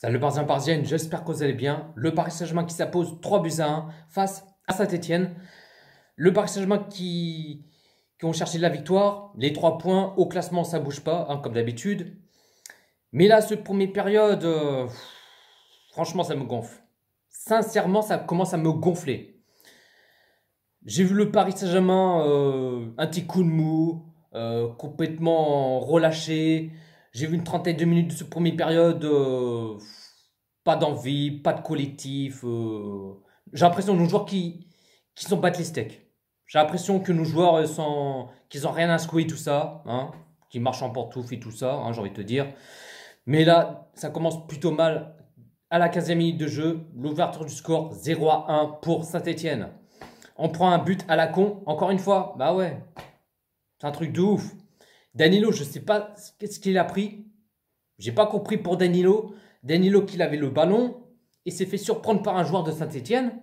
Salut les Parisiens Parisiennes, j'espère que vous allez bien. Le Paris Saint-Germain qui s'impose 3 buts à 1 face à Saint-Etienne. Le Paris Saint-Germain qui ont cherché la victoire. Les 3 points au classement, ça bouge pas, hein, comme d'habitude. Mais là, cette première période, franchement, ça me gonfle. Sincèrement, ça commence à me gonfler. J'ai vu le Paris Saint-Germain un petit coup de mou, complètement relâché. J'ai vu une trentaine de minutes de cette première période, pas d'envie, pas de collectif. J'ai l'impression de nos joueurs qui sont battent les steaks. J'ai l'impression que nos joueurs qu'ils ont rien à secouer tout ça, hein, qui marchent en pantoufles et tout ça, hein, j'ai envie de te dire. Mais là, ça commence plutôt mal. À la 15e minute de jeu, l'ouverture du score 0-1 pour Saint-Etienne. On prend un but à la con, encore une fois. Bah ouais, c'est un truc de ouf. Danilo, je sais pas qu'est-ce qu'il a pris. J'ai pas compris pour Danilo. Danilo qu'il avait le ballon et s'est fait surprendre par un joueur de Saint-Etienne.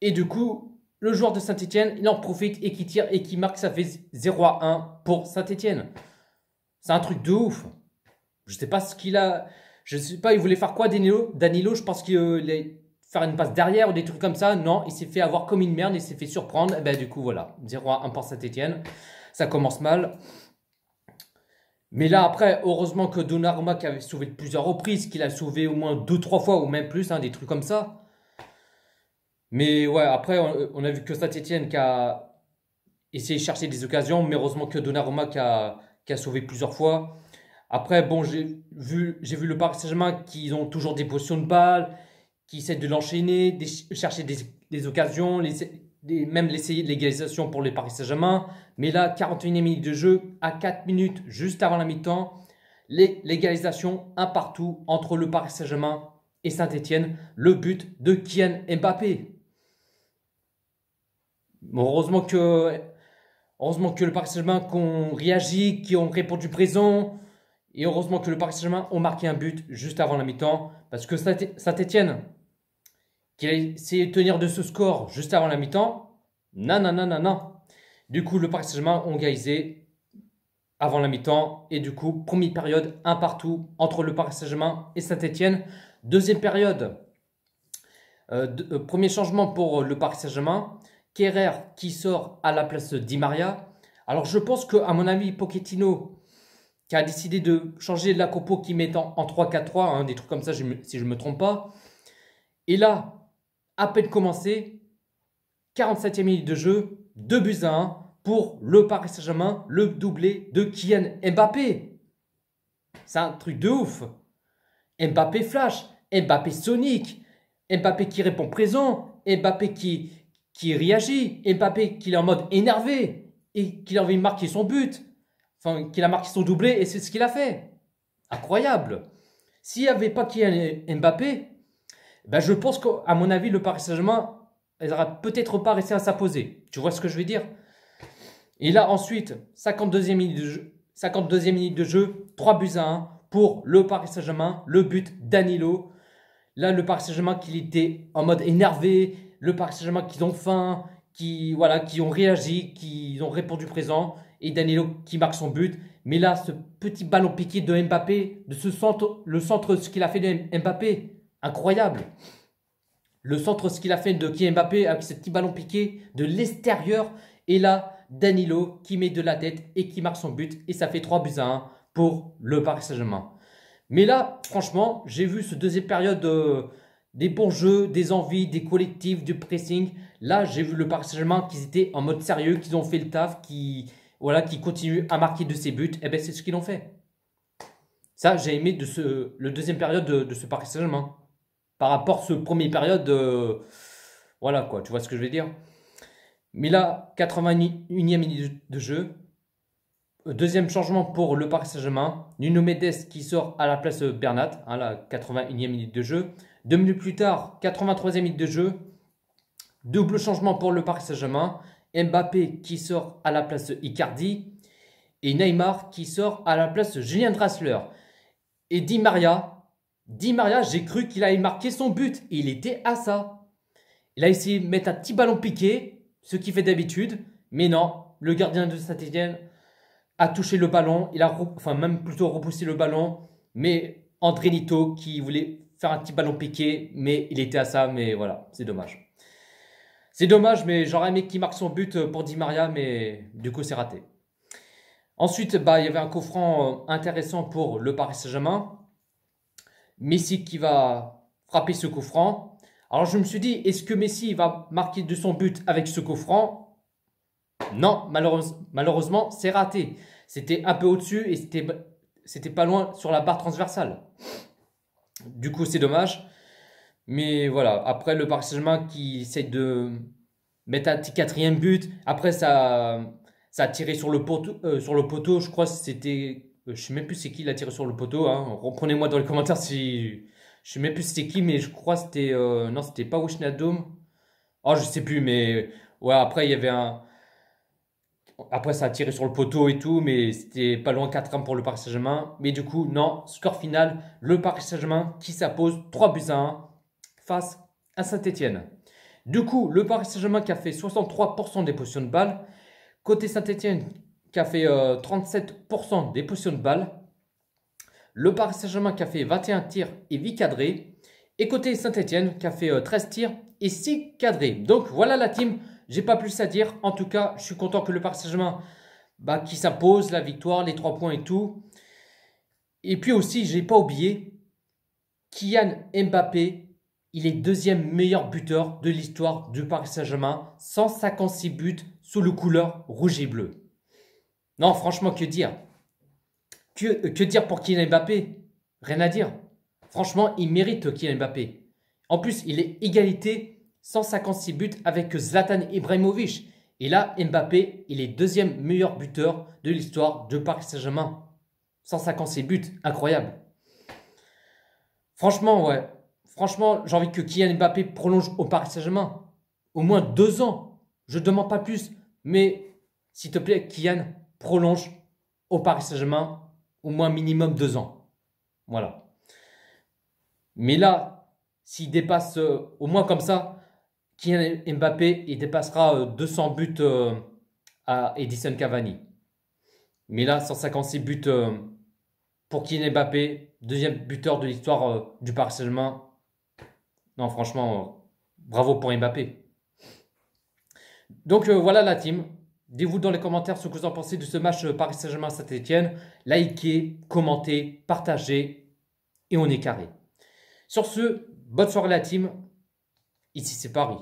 Et du coup, le joueur de Saint-Etienne, il en profite et qui tire et qui marque, ça fait 0-1 pour Saint-Etienne. C'est un truc de ouf. Je sais pas ce qu'il a. Je sais pas, il voulait faire quoi Danilo, je pense qu'il allait faire une passe derrière ou des trucs comme ça. Non, il s'est fait avoir comme une merde, il s'est fait surprendre. Et ben du coup, voilà, 0-1 pour Saint-Etienne. Ça commence mal. Mais là, après, heureusement que Donnarumma qui avait sauvé de plusieurs reprises, qu'il a sauvé au moins 2-3 fois ou même plus, hein, des trucs comme ça. Mais ouais, après, on a vu que Saint-Etienne qui a essayé de chercher des occasions, mais heureusement que Donnarumma qui a sauvé plusieurs fois. Après, bon, j'ai vu le Paris Saint-Germain qui ont toujours des positions de balle, qui essaient de l'enchaîner, chercher des occasions, même l'essayer de l'égalisation pour les Paris Saint-Germain. Mais là, 41e minute de jeu, à 4 minutes juste avant la mi-temps, l'égalisation, un partout entre le Paris Saint-Germain et Saint-Etienne. Le but de Kylian Mbappé. Bon, heureusement que le Paris Saint-Germain qui ont réagi, qui ont répondu présent. Et heureusement que le Paris Saint-Germain ont marqué un but juste avant la mi-temps. Parce que Saint-Etienne, qui a essayé de tenir de ce score juste avant la mi-temps, non, non, non, non, non. Du coup, le Paris Saint-Germain ont égalisé avant la mi-temps. Et du coup, première période, un partout entre le Paris Saint-Germain et Saint-Etienne. Deuxième période, premier changement pour le Paris Saint-Germain. Kerrer qui sort à la place de Di Maria. Alors, je pense qu'à mon avis, Pochettino, qui a décidé de changer la compo qui met en 3-4-3, hein, des trucs comme ça, si je ne me trompe pas. Et là, à peine commencé, 47e minute de jeu, 2 buts à 1 pour le Paris Saint-Germain, le doublé de Kylian Mbappé. C'est un truc de ouf. Mbappé flash, Mbappé sonique, Mbappé qui répond présent, Mbappé qui réagit, Mbappé qui est en mode énervé et qui a envie de marquer son but. Enfin, qu'il a marqué son doublé et c'est ce qu'il a fait. Incroyable. S'il n'y avait pas Kylian Mbappé, ben je pense qu'à mon avis, le Paris Saint-Germain, il n'aura peut-être pas resté à s'imposer. Tu vois ce que je veux dire? Et là, ensuite, 52e minute de jeu, 3 buts à 1 pour le Paris Saint-Germain. Le but Danilo. Là, le Paris Saint-Germain qui était en mode énervé. Le Paris Saint-Germain qui ont faim, qui ont réagi, qui ont répondu présent. Et Danilo qui marque son but. Mais là, ce petit ballon piqué de Mbappé, de ce centre, le centre, ce qu'il a fait de Mbappé, incroyable. Le centre, ce qu'il a fait de Kylian Mbappé avec ce petit ballon piqué de l'extérieur. Et là, Danilo qui met de la tête et qui marque son but. Et ça fait 3 buts à 1 pour le Paris Saint-Germain. Mais là, franchement, j'ai vu ce deuxième période des bons jeux, des envies, des collectifs, du pressing. Là, j'ai vu le Paris Saint-Germain qui étaient en mode sérieux, qui ont fait le taf, qui continuent à marquer de ses buts. Et bien, c'est ce qu'ils ont fait. Ça, j'ai aimé le deuxième période de ce Paris Saint-Germain. Par rapport à ce premier période, voilà quoi, tu vois ce que je veux dire. Mais là, 81e minute de jeu. Deuxième changement pour le Paris Saint-Germain. Nuno Mendes qui sort à la place de Bernat, hein, la 81e minute de jeu. 2 minutes plus tard, 83e minute de jeu. Double changement pour le Paris Saint-Germain. Mbappé qui sort à la place de Icardi. Et Neymar qui sort à la place de Julien Draxler. Et Di Maria, j'ai cru qu'il allait marquer son but. Et il était à ça. Il a essayé de mettre un petit ballon piqué, ce qu'il fait d'habitude. Mais non, le gardien de Saint-Etienne a touché le ballon. Il a même plutôt repoussé le ballon. Mais André Lito qui voulait faire un petit ballon piqué, mais il était à ça, mais voilà, c'est dommage. C'est dommage, mais j'aurais aimé qu'il marque son but pour Di Maria, mais du coup c'est raté. Ensuite, bah, il y avait un coup franc intéressant pour le Paris Saint-Germain. Messi qui va frapper ce coup franc. Alors je me suis dit, est-ce que Messi va marquer de son but avec ce coup franc? Non, malheureusement, c'est raté. C'était un peu au-dessus et c'était pas loin sur la barre transversale. Du coup, c'est dommage. Mais voilà, après le Paris Saint-Germain qui essaie de mettre un petit quatrième but. Après, ça a tiré sur le poteau. Je crois que c'était. Je sais même plus c'est qui l'a tiré sur le poteau. Hein. Reprenez-moi dans les commentaires si. Je sais même plus c'était qui, mais je crois que c'était. Non, c'était pas Wijnaldum. Oh, je sais plus, mais. Ouais, après, il y avait un. Après, ça a tiré sur le poteau et tout, mais c'était pas loin 4-1 pour le Paris Saint-Germain. Mais du coup, non, score final, le Paris Saint-Germain qui s'impose 3-1 face à Saint-Etienne. Du coup, le Paris Saint-Germain qui a fait 63% des possessions de balles. Côté Saint-Etienne qui a fait 37% des possessions de balles. Le Paris Saint-Germain qui a fait 21 tirs et 8 cadrés. Et côté Saint-Etienne qui a fait 13 tirs et 6 cadrés. Donc voilà la team. J'ai pas plus à dire. En tout cas, je suis content que le Paris Saint-Germain qui s'impose, la victoire, les 3 points et tout. Et puis aussi, j'ai pas oublié, Kylian Mbappé, il est deuxième meilleur buteur de l'histoire du Paris Saint-Germain. 156 buts sous le couleur rouge et bleu. Non, franchement, que dire? Que dire pour Kylian Mbappé? Rien à dire. Franchement, il mérite Kylian Mbappé. En plus, il est égalité 156 buts avec Zlatan Ibrahimovic. Et là, Mbappé, il est deuxième meilleur buteur de l'histoire de Paris Saint-Germain. 156 buts, incroyable. Franchement, ouais. Franchement, j'ai envie que Kylian Mbappé prolonge au Paris Saint-Germain. Au moins 2 ans. Je ne demande pas plus. Mais, s'il te plaît, Kylian, prolonge au Paris Saint-Germain au moins minimum 2 ans. Voilà. Mais là, s'il dépasse au moins comme ça, Kylian Mbappé, il dépassera 200 buts à Edison Cavani. Mais là, 156 buts pour Kylian Mbappé, deuxième buteur de l'histoire du Paris Saint-Germain. Non, franchement, bravo pour Mbappé. Donc voilà la team. Dites-vous dans les commentaires ce que vous en pensez de ce match Paris Saint-Germain-Saint-Etienne. Likez, commentez, partagez et on est carré. Sur ce, bonne soirée la team. Ici c'est Paris.